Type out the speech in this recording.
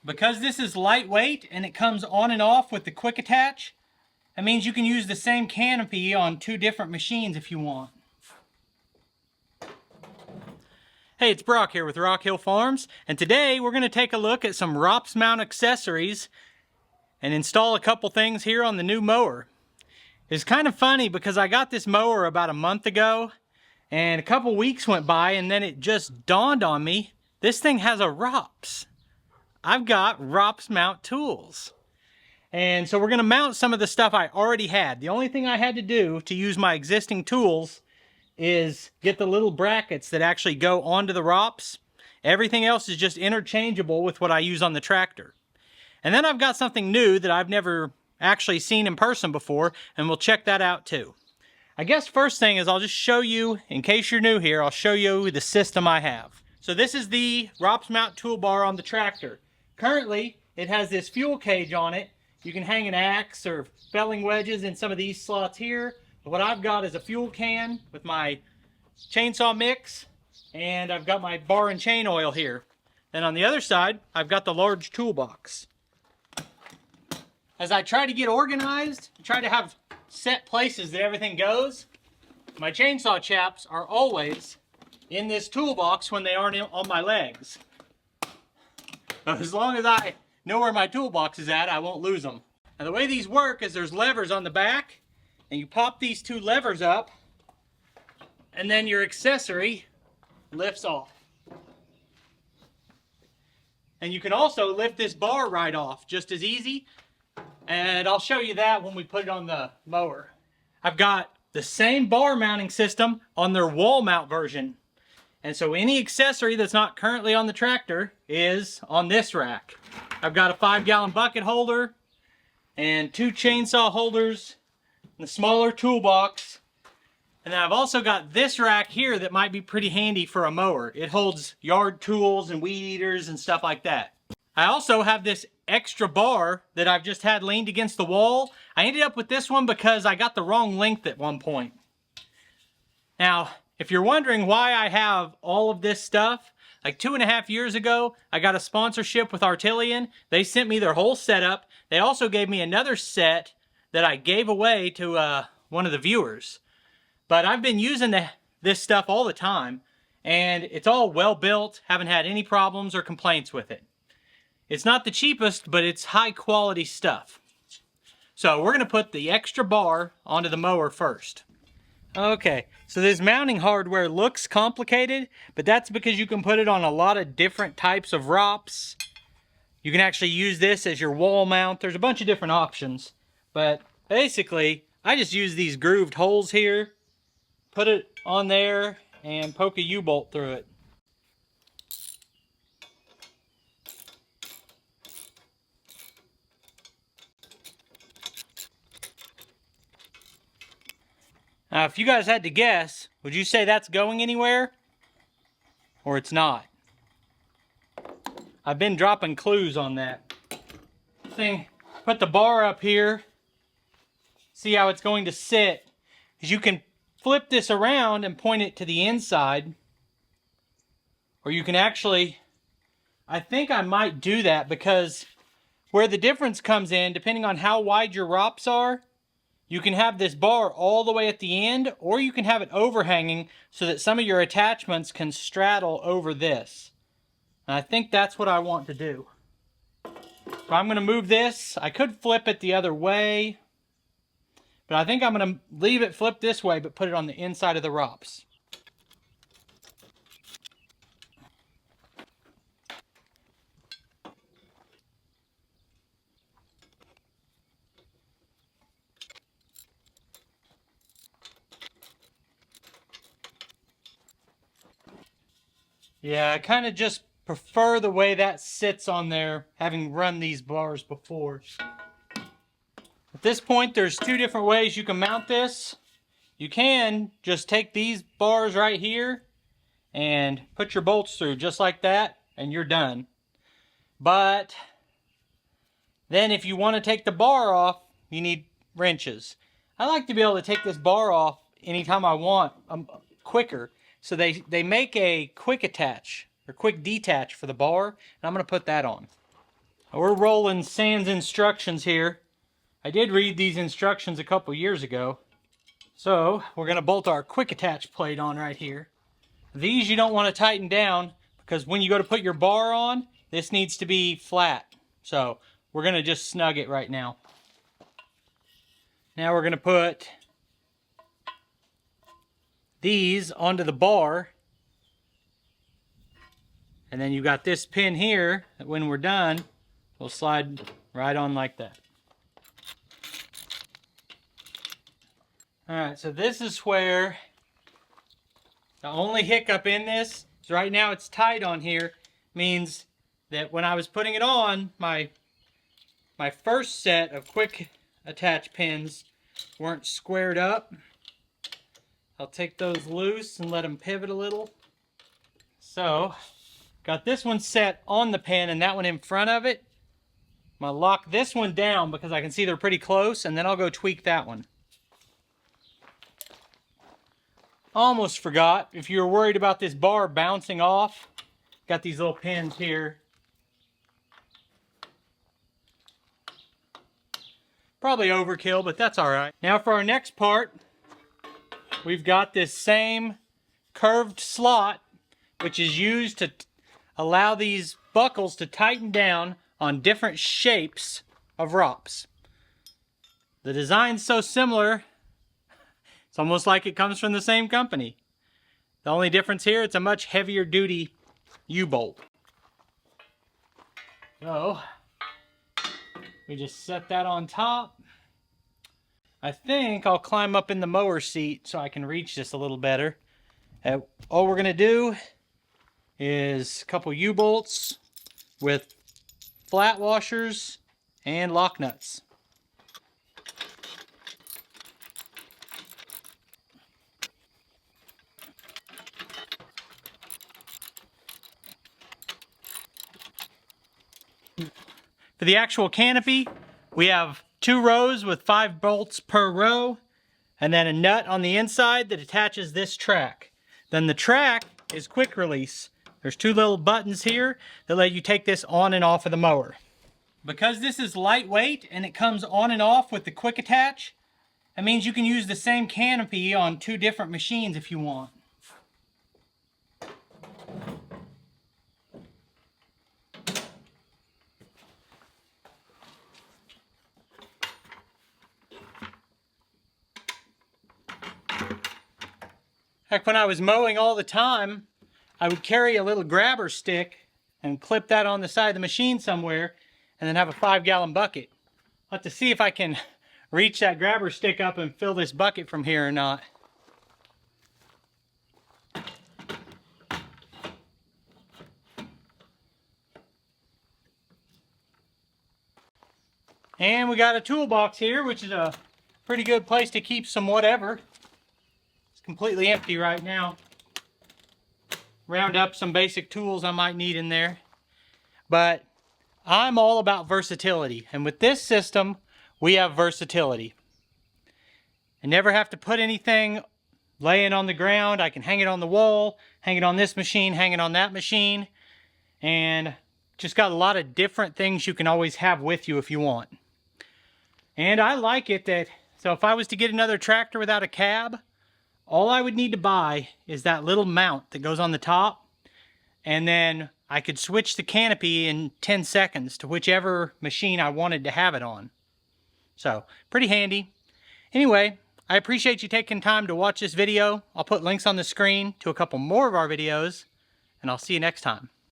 Because this is lightweight and it comes on and off with the quick attach, that means you can use the same canopy on two different machines if you want. Hey, it's Brock here with Rock Hill Farms, and today we're going to take a look at some ROPS mount accessories and install a couple things here on the new mower. It's kind of funny because I got this mower about a month ago, and a couple weeks went by, and then it just dawned on me, this thing has a ROPS. I've got ROPS mount tools. And so we're going to mount some of the stuff I already had. The only thing I had to do to use my existing tools is get the little brackets that actually go onto the ROPS. Everything else is just interchangeable with what I use on the tractor. And then I've got something new that I've never actually seen in person before, and we'll check that out too. I guess first thing is I'll just show you, in case you're new here, I'll show you the system I have. So this is the ROPS mount toolbar on the tractor. Currently, it has this fuel cage on it. You can hang an axe or felling wedges in some of these slots here. But what I've got is a fuel can with my chainsaw mix, and I've got my bar and chain oil here. Then on the other side, I've got the large toolbox. As I try to get organized, try to have set places that everything goes, my chainsaw chaps are always in this toolbox when they aren't on my legs. As long as I know where my toolbox is at, I won't lose them. Now the way these work is there's levers on the back, and you pop these two levers up, and then your accessory lifts off. And you can also lift this bar right off, just as easy, and I'll show you that when we put it on the mower. I've got the same bar mounting system on their wall mount version. And so any accessory that's not currently on the tractor is on this rack. I've got a 5-gallon bucket holder and 2 chainsaw holders and a smaller toolbox. And then I've also got this rack here that might be pretty handy for a mower. It holds yard tools and weed eaters and stuff like that. I also have this extra bar that I've just had leaned against the wall. I ended up with this one because I got the wrong length at one point. Now, if you're wondering why I have all of this stuff, like 2.5 years ago, I got a sponsorship with Artillian. They sent me their whole setup. They also gave me another set that I gave away to one of the viewers. But I've been using this stuff all the time, and it's all well built, haven't had any problems or complaints with it. It's not the cheapest, but it's high quality stuff. So we're going to put the extra bar onto the mower first. Okay, so this mounting hardware looks complicated, but that's because you can put it on a lot of different types of ROPS. You can actually use this as your wall mount. There's a bunch of different options, but basically, I just use these grooved holes here, put it on there, and poke a U-bolt through it. Now, if you guys had to guess, would you say that's going anywhere? Or it's not? I've been dropping clues on that. Put the bar up here. See how it's going to sit. Because you can flip this around and point it to the inside. Or you can actually, I think I might do that because where the difference comes in, depending on how wide your ROPS are, you can have this bar all the way at the end, or you can have it overhanging so that some of your attachments can straddle over this. And I think that's what I want to do. So I'm going to move this. I could flip it the other way, but I think I'm going to leave it flipped this way, but put it on the inside of the ROPS. Yeah, I kind of just prefer the way that sits on there, having run these bars before. At this point, there's 2 different ways you can mount this. You can just take these bars right here and put your bolts through just like that, and you're done. But then if you want to take the bar off, you need wrenches. I like to be able to take this bar off anytime I want, quicker. So they make a quick attach or quick detach for the bar, and I'm going to put that on. We're rolling sans instructions here. I did read these instructions a couple years ago. So we're going to bolt our quick attach plate on right here. These you don't want to tighten down because when you go to put your bar on, this needs to be flat. So we're going to just snug it right now. Now we're going to put these onto the bar. And then you got this pin here that when we're done, we'll slide right on like that. Alright, so this is where the only hiccup in this is right now it's tight on here. Means that when I was putting it on, my first set of quick attach pins weren't squared up. I'll take those loose and let them pivot a little. So, got this one set on the pin and that one in front of it. I'm going to lock this one down because I can see they're pretty close, and then I'll go tweak that one. Almost forgot, if you were worried about this bar bouncing off, got these little pins here. Probably overkill, but that's alright. Now for our next part, we've got this same curved slot, which is used to allow these buckles to tighten down on different shapes of ROPS. The design's so similar, it's almost like it comes from the same company. The only difference here, it's a much heavier duty U-bolt. So, we just set that on top. I think I'll climb up in the mower seat so I can reach this a little better. All we're going to do is a couple U-bolts with flat washers and lock nuts. For the actual canopy, we have 2 rows with 5 bolts per row, and then a nut on the inside that attaches this track. Then the track is quick release. There's 2 little buttons here that let you take this on and off of the mower. Because this is lightweight and it comes on and off with the quick attach, that means you can use the same canopy on 2 different machines if you want. Heck, when I was mowing all the time, I would carry a little grabber stick and clip that on the side of the machine somewhere and then have a 5-gallon bucket. I'll have to see if I can reach that grabber stick up and fill this bucket from here or not. And we got a toolbox here, which is a pretty good place to keep some whatever. Completely empty right now. Round up some basic tools I might need in there. But I'm all about versatility. And with this system, we have versatility. I never have to put anything laying on the ground. I can hang it on the wall, hang it on this machine, hang it on that machine. And just got a lot of different things you can always have with you if you want. And I like it that, so if I was to get another tractor without a cab, all I would need to buy is that little mount that goes on the top, and then I could switch the canopy in 10 seconds to whichever machine I wanted to have it on. So, pretty handy. Anyway, I appreciate you taking time to watch this video. I'll put links on the screen to a couple more of our videos, and I'll see you next time.